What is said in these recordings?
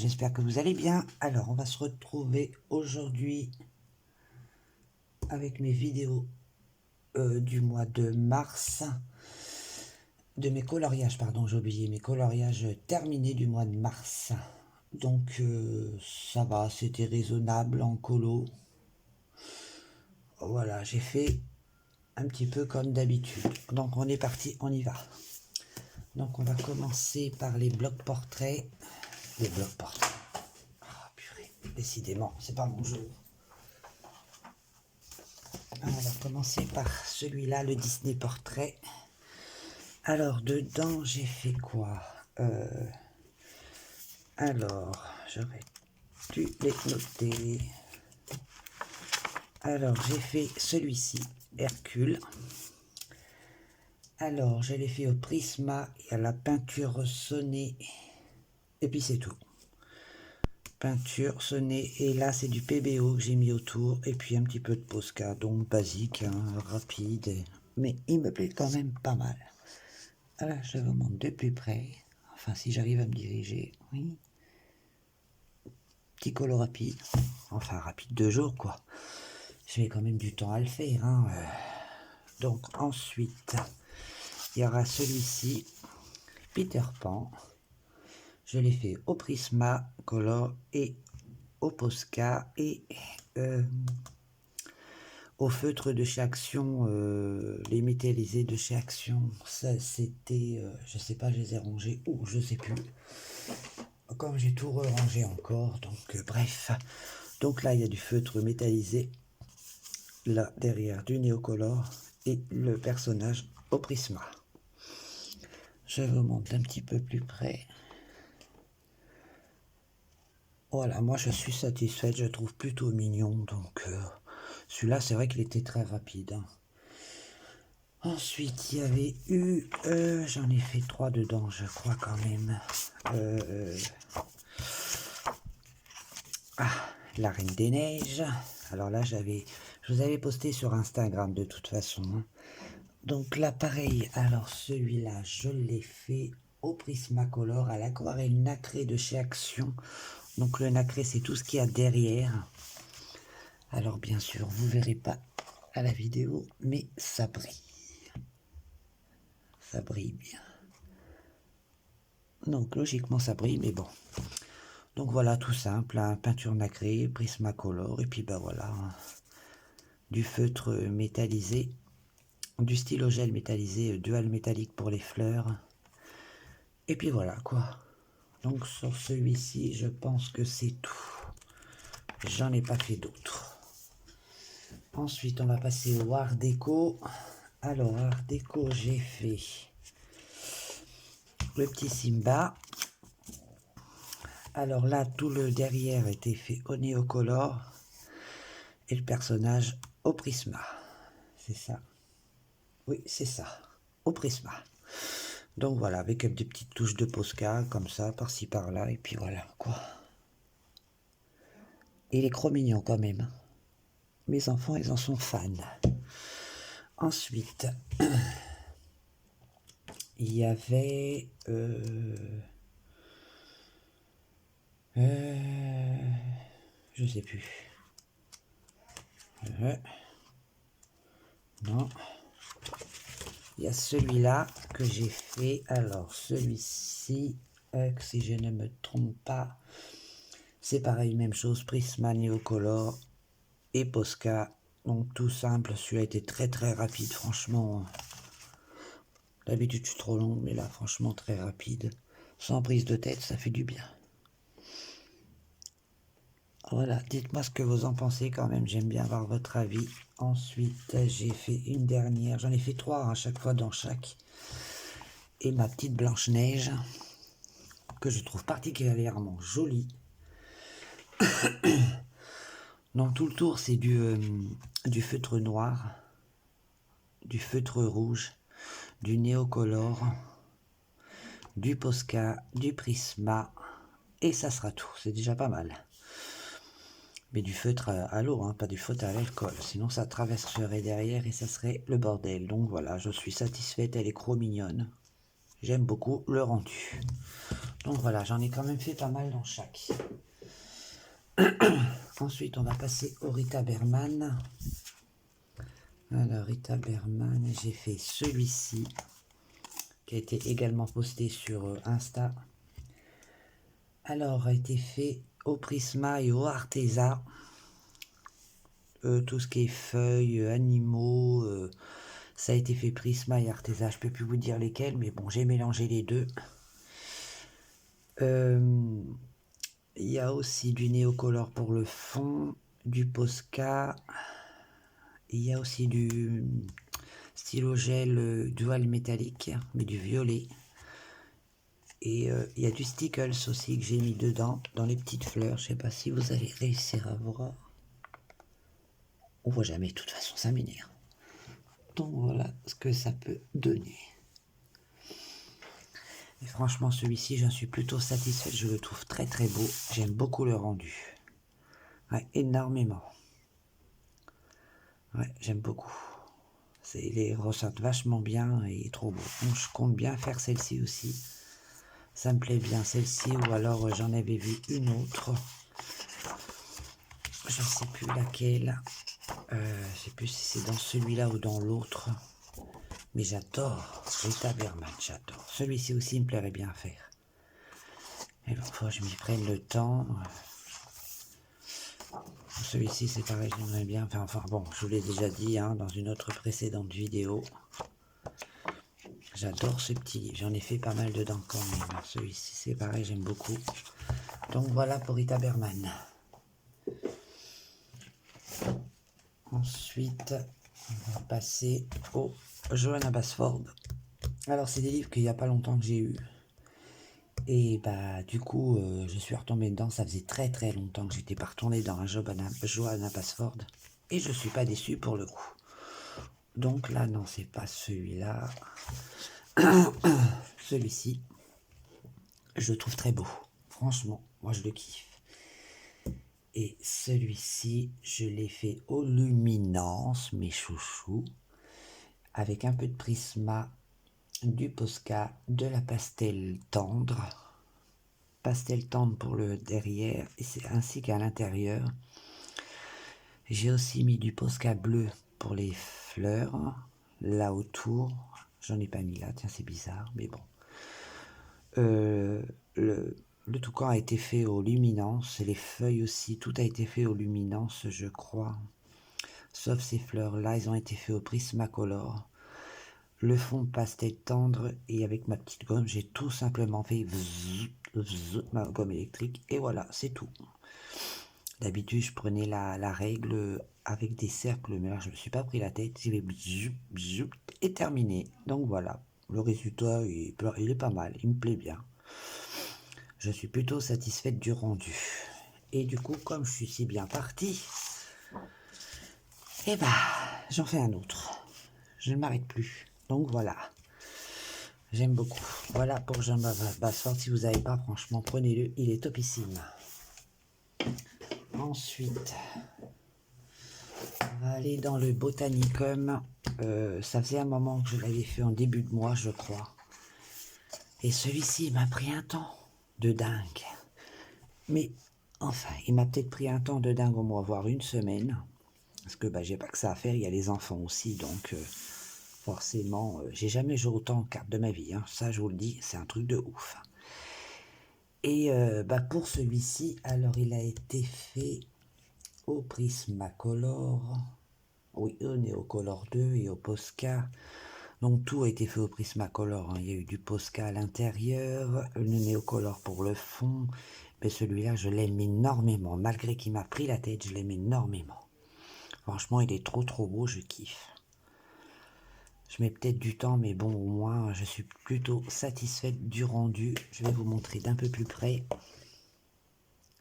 j'espère que vous allez bien. Alors, on va se retrouver aujourd'hui avec mes vidéos du mois de mars, de mes coloriages, pardon, j'ai oublié, mes coloriages terminés du mois de mars. Donc, ça va, c'était raisonnable en colo. Voilà, j'ai fait un petit peu comme d'habitude. Donc, on est parti, on y va. Donc, on va commencer par les blocs portraits. Les blocs portraits. Ah, purée, décidément, c'est pas mon jour. On va commencer par celui-là, le Disney Portrait. Alors, dedans, j'ai fait quoi Alors, j'aurais dû les noter. Alors, j'ai fait celui-ci, Hercule. Alors, je l'ai fait au Prisma et à la peinture sonnée. Et puis, c'est tout. Peinture sonnée. Et là, c'est du PBO que j'ai mis autour. Et puis, un petit peu de Posca. Donc, basique, hein, rapide. Mais il me plaît quand même pas mal. Voilà, je vous montre de plus près. Enfin, si j'arrive à me diriger, oui. Petit colo rapide. Enfin, rapide 2 jours, quoi. J'ai quand même du temps à le faire, hein. Donc, ensuite, il y aura celui-ci, Peter Pan. Je l'ai fait au Prisma Color et au Posca et au feutre de chez Action, les métallisés de chez Action. Ça, c'était, je sais pas, je les ai rangés ou je sais plus. Comme j'ai tout rangé encore, donc bref. Donc là, il y a du feutre métallisé, là, derrière, du néocolor, et le personnage au Prisma. Je vous montre un petit peu plus près. Voilà, moi je suis satisfaite, je trouve plutôt mignon, donc celui-là, c'est vrai qu'il était très rapide. Hein. Ensuite, il y avait eu, j'en ai fait 3 dedans, je crois quand même. La Reine des Neiges. Alors là, je vous avais posté sur Instagram de toute façon. Hein. Donc là, pareil. Alors celui-là, je l'ai fait au Prismacolor à l'aquarelle nacré de chez Action. Donc le nacré, c'est tout ce qu'il y a derrière. Alors bien sûr, vous verrez pas à la vidéo, mais ça brille. Ça brille bien. Donc logiquement, ça brille, mais bon. Donc voilà, tout simple, hein, peinture nacrée, Prismacolor, et puis bah voilà, hein, du feutre métallisé, du stylo gel métallisé, dual métallique pour les fleurs, et puis voilà quoi. Donc sur celui-ci, je pense que c'est tout. J'en ai pas fait d'autres. Ensuite, on va passer au Art Déco. Alors, Art Déco, j'ai fait le petit Simba. Alors là, tout le derrière était fait au néocolor et le personnage au Prisma. C'est ça. Oui, c'est ça. Au Prisma. Donc voilà, avec des petites touches de Posca, comme ça, par-ci par-là, et puis voilà, quoi. Et il est trop mignon quand même. Mes enfants, ils en sont fans. Ensuite, il y avait... je sais plus. Non. Il y a celui-là que j'ai fait. Alors, celui-ci, si je ne me trompe pas, c'est pareil, même chose, Prisma Neocolor et Posca. Donc, tout simple, celui-là était très très rapide, franchement. D'habitude, je suis trop long, mais là, franchement, très rapide. Sans prise de tête, ça fait du bien. Voilà, dites-moi ce que vous en pensez quand même, j'aime bien avoir votre avis. Ensuite, j'ai fait une dernière, j'en ai fait 3 à chaque fois dans chaque. Et ma petite Blanche-Neige, que je trouve particulièrement jolie. Donc tout le tour, c'est du feutre noir, du feutre rouge, du néocolor, du Posca, du Prisma, et ça sera tout, c'est déjà pas mal. Mais du feutre à l'eau, hein, pas du feutre à l'alcool, sinon ça traverserait derrière et ça serait le bordel. Donc voilà, je suis satisfaite, elle est trop mignonne. J'aime beaucoup le rendu. Donc voilà, j'en ai quand même fait pas mal dans chaque. Ensuite, on va passer au Rita Berman. Alors, Rita Berman, j'ai fait celui-ci, qui a été également posté sur Insta. Alors, a été fait au Prisma et au Arteza. Tout ce qui est feuilles, animaux, ça a été fait Prisma et Arteza. Je peux plus vous dire lesquels, mais bon, j'ai mélangé les deux. Il y a aussi du Néocolor pour le fond, du Posca. Il y a aussi du stylo gel dual métallique, mais du violet. Et il y a du Stickles aussi que j'ai mis dedans, dans les petites fleurs. Je sais pas si vous allez réussir à voir. On voit jamais, de toute façon, ça m'énerve. Donc voilà ce que ça peut donner. Et franchement, celui-ci, j'en suis plutôt satisfait. Je le trouve très très beau. J'aime beaucoup le rendu. Ouais, énormément. Ouais, j'aime beaucoup. Il les ressortent vachement bien et trop beau. Donc je compte bien faire celle-ci aussi. Ça me plaît bien celle-ci, ou alors j'en avais vu une autre. Je ne sais plus laquelle. Je ne sais plus si c'est dans celui-là ou dans l'autre. Mais j'adore Rita Berman, j'adore. Celui-ci aussi me plairait bien à faire. Mais bon, faut que je m'y prenne le temps. Celui-ci, c'est pareil, j'aimerais bien. Enfin, bon, je vous l'ai déjà dit hein, dans une autre précédente vidéo. J'adore ce petit livre. J'en ai fait pas mal dedans quand même. Celui-ci, c'est pareil, j'aime beaucoup. Donc voilà pour Rita Berman. Ensuite, on va passer au Johanna Basford. Alors, c'est des livres qu'il n'y a pas longtemps que j'ai eu. Et bah, du coup, je suis retombé dedans. Ça faisait très très longtemps que j'étais pas retourné dans un Johanna Basford. Et je suis pas déçu pour le coup. Donc là, non, c'est pas celui-là. Celui-ci, je le trouve très beau. Franchement, moi je le kiffe. Et celui-ci, je l'ai fait au luminance, mes chouchous, avec un peu de Prisma, du Posca, de la pastel tendre pour le derrière, ainsi qu'à l'intérieur. J'ai aussi mis du Posca bleu pour les fleurs, là autour. J'en ai pas mis là, tiens, c'est bizarre, mais bon. Le toucan a été fait au luminance, et les feuilles aussi, tout a été fait au luminance, je crois. Sauf ces fleurs-là, ils ont été faits au Prismacolor. Le fond pastel tendre, et avec ma petite gomme, j'ai tout simplement fait ma gomme électrique, et voilà, c'est tout. D'habitude, je prenais la règle avec des cercles, mais là, je me suis pas pris la tête, j'ai fait et terminé. Donc voilà, le résultat, il est pas mal, il me plaît bien. Je suis plutôt satisfaite du rendu. Et du coup, comme je suis si bien parti, eh ben, j'en fais un autre. Je ne m'arrête plus. Donc voilà. J'aime beaucoup. Voilà pour Johanna Basford. Si vous n'avez pas, franchement, prenez-le. Il est topissime. Ensuite, on va aller dans le Botanicum. Ça faisait un moment que je l'avais fait en début de mois, je crois. Et celui-ci m'a pris un temps de dingue. Mais enfin, il m'a peut-être pris un temps de dingue au moins, voire une semaine. Parce que bah, j'ai pas que ça à faire, il y a les enfants aussi. Donc forcément, j'ai jamais joué autant en cartes de ma vie. Hein. Ça, je vous le dis, c'est un truc de ouf. Et bah, pour celui-ci, alors il a été fait au Prismacolor. Oui, au Néocolor 2 et au Posca. Donc tout a été fait au Prismacolor. Hein. Il y a eu du Posca à l'intérieur, le Néocolor pour le fond. Mais celui-là, je l'aime énormément. Malgré qu'il m'a pris la tête, je l'aime énormément. Franchement, il est trop beau, je kiffe. Je mets peut-être du temps, mais bon, au moins, je suis plutôt satisfaite du rendu. Je vais vous montrer d'un peu plus près.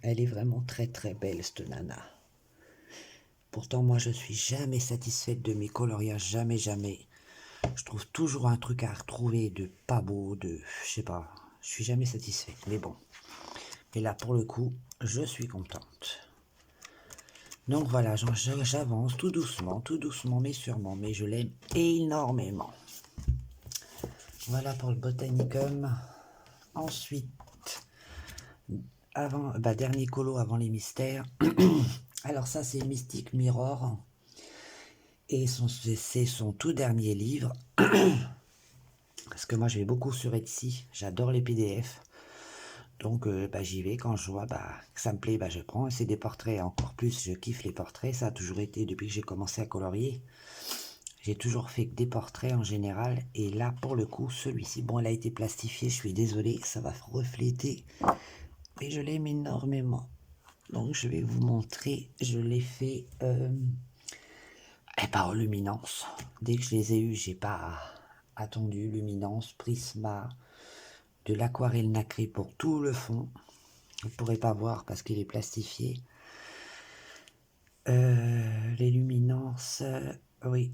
Elle est vraiment très belle, cette nana. Pourtant, moi, je suis jamais satisfaite de mes coloriages, jamais. Je trouve toujours un truc à retrouver de pas beau, je sais pas. Je suis jamais satisfaite, mais bon. Et là, pour le coup, je suis contente. Donc voilà, j'avance tout doucement, mais sûrement, mais je l'aime énormément. Voilà pour le Botanicum. Ensuite, dernier colo avant les mystères. Alors ça, c'est Mystic Mirror. Et c'est son tout dernier livre. Parce que moi, je vais beaucoup sur Etsy. J'adore les PDF. Donc, j'y vais. Quand je vois que ça me plaît, je prends. C'est des portraits. Encore plus, je kiffe les portraits. Ça a toujours été, depuis que j'ai commencé à colorier, j'ai toujours fait que des portraits en général. Et là, pour le coup, celui-ci, bon, il a été plastifié. Je suis désolé, ça va refléter. Mais je l'aime énormément. Donc, je vais vous montrer. Je l'ai fait en luminance. Dès que je les ai eus, j'ai pas attendu. Luminance, Prisma, de l'aquarelle nacrée pour tout le fond. Vous ne pourrez pas voir parce qu'il est plastifié. Les luminances, oui,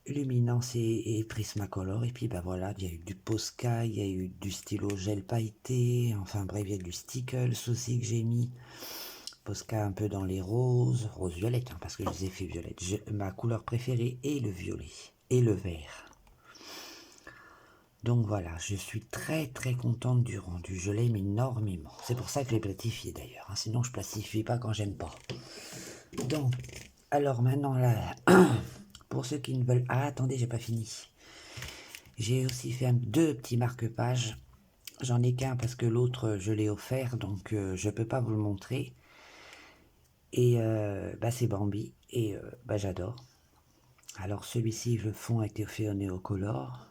luminance et Prismacolor. Et puis voilà, il y a eu du Posca, il y a eu du stylo gel pailleté. Enfin bref, il y a du Stickles aussi que j'ai mis. Posca un peu dans les roses, rose violette, parce que je les ai fait violette. Ma couleur préférée est le violet et le vert. Donc voilà, je suis très très contente du rendu, je l'aime énormément. C'est pour ça que je l'ai plastifié d'ailleurs, sinon je plastifie pas quand j'aime pas. Donc, alors maintenant là, pour ceux qui ne veulent... Ah attendez, j'ai pas fini. J'ai aussi fait deux petits marque-pages. J'en ai qu'un parce que l'autre je l'ai offert, donc je peux pas vous le montrer. Et c'est Bambi, et j'adore. Alors celui-ci, le fond a été fait au Néocolor,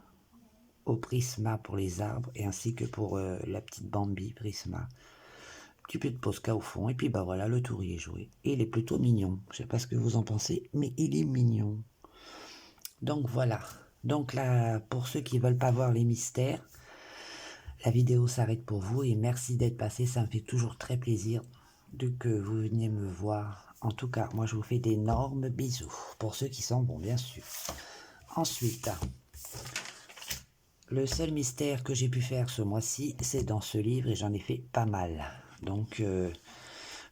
au Prisma pour les arbres, et ainsi que pour la petite Bambi Prisma. Un petit peu de Posca au fond, et puis voilà, le tour y est joué. Et il est plutôt mignon, je sais pas ce que vous en pensez, mais il est mignon. Donc voilà, donc là, pour ceux qui veulent pas voir les mystères, la vidéo s'arrête pour vous, et merci d'être passé, ça me fait toujours très plaisir que vous veniez me voir. En tout cas, moi je vous fais d'énormes bisous, pour ceux qui sont bons bien sûr. Ensuite, le seul mystère que j'ai pu faire ce mois-ci, c'est dans ce livre, et j'en ai fait pas mal. Donc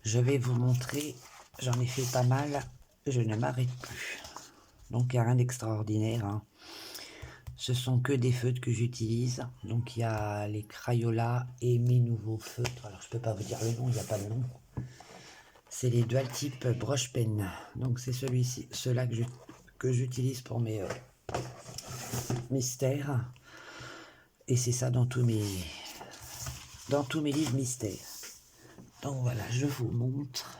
je vais vous montrer, j'en ai fait pas mal, je ne m'arrête plus. Donc il n'y a rien d'extraordinaire, hein. Ce sont que des feutres que j'utilise. Donc il y a les Crayola et mes nouveaux feutres. Alors je peux pas vous dire le nom, il n'y a pas de nom. C'est les Dual Type Brush Pen. Donc c'est celui-ci, ceux-là que j'utilise pour mes mystères. Et c'est ça dans tous mes livres mystères. Donc voilà, je vous montre.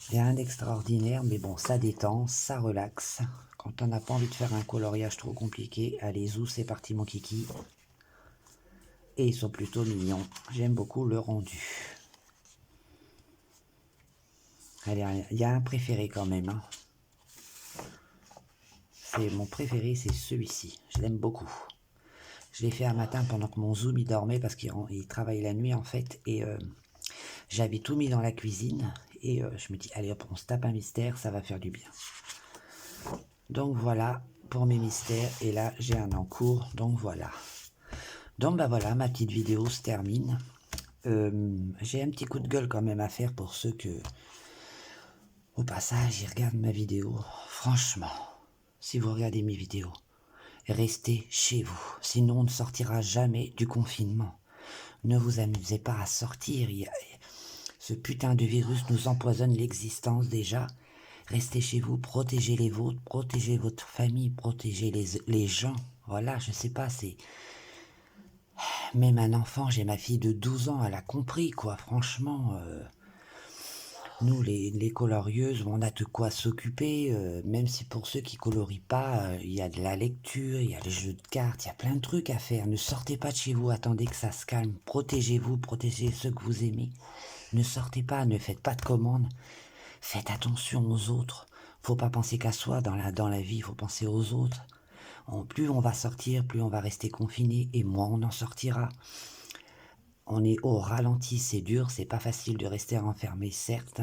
Il y a un d'extraordinaire, mais bon, ça détend, ça relaxe. Quand on n'a pas envie de faire un coloriage trop compliqué, allez, zou, c'est parti mon kiki. Et ils sont plutôt mignons. J'aime beaucoup le rendu. Allez, il y a un préféré quand même, hein. C'est mon préféré, c'est celui-ci. Je l'aime beaucoup. Je l'ai fait un matin pendant que mon zoom il dormait parce qu'il travaille la nuit en fait. Et j'avais tout mis dans la cuisine. Et je me dis, allez hop, on se tape un mystère, ça va faire du bien. Donc voilà pour mes mystères. Et là, j'ai un en cours. Donc voilà. Donc voilà, ma petite vidéo se termine. J'ai un petit coup de gueule quand même à faire pour ceux que, au passage, ils regardent ma vidéo. Franchement, si vous regardez mes vidéos, restez chez vous. Sinon, on ne sortira jamais du confinement. Ne vous amusez pas à sortir. Ce putain de virus nous empoisonne l'existence déjà. Restez chez vous, protégez les vôtres, protégez votre famille, protégez les gens. Voilà, je sais pas, c'est... Même un enfant, j'ai ma fille de 12 ans, elle a compris, quoi, franchement. Nous, les colorieuses, on a de quoi s'occuper, même si pour ceux qui colorient pas, il y a de la lecture, il y a les jeux de cartes, il y a plein de trucs à faire. Ne sortez pas de chez vous, attendez que ça se calme. Protégez-vous, protégez ceux que vous aimez. Ne sortez pas, ne faites pas de commandes. Faites attention aux autres. Faut pas penser qu'à soi dans la vie, il faut penser aux autres. Plus on va sortir, plus on va rester confiné, et moins on en sortira. On est au ralenti, c'est dur, c'est pas facile de rester enfermé, certes.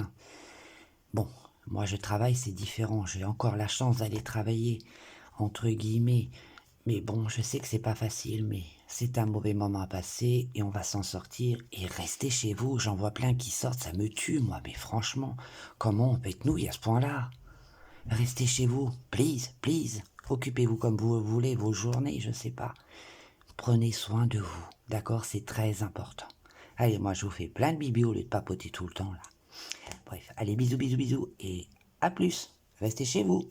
Bon, moi je travaille, c'est différent. J'ai encore la chance d'aller travailler, entre guillemets. Mais bon, je sais que c'est pas facile, mais c'est un mauvais moment à passer et on va s'en sortir. Et restez chez vous, j'en vois plein qui sortent, ça me tue, moi. Mais franchement, comment on peut être nouille à ce point-là? Restez chez vous, please, please. Occupez-vous comme vous voulez vos journées, je sais pas. Prenez soin de vous, d'accord? C'est très important. Allez, moi je vous fais plein de bibis au lieu de papoter tout le temps là. Bref, allez, bisous, bisous, bisous et à plus. Restez chez vous.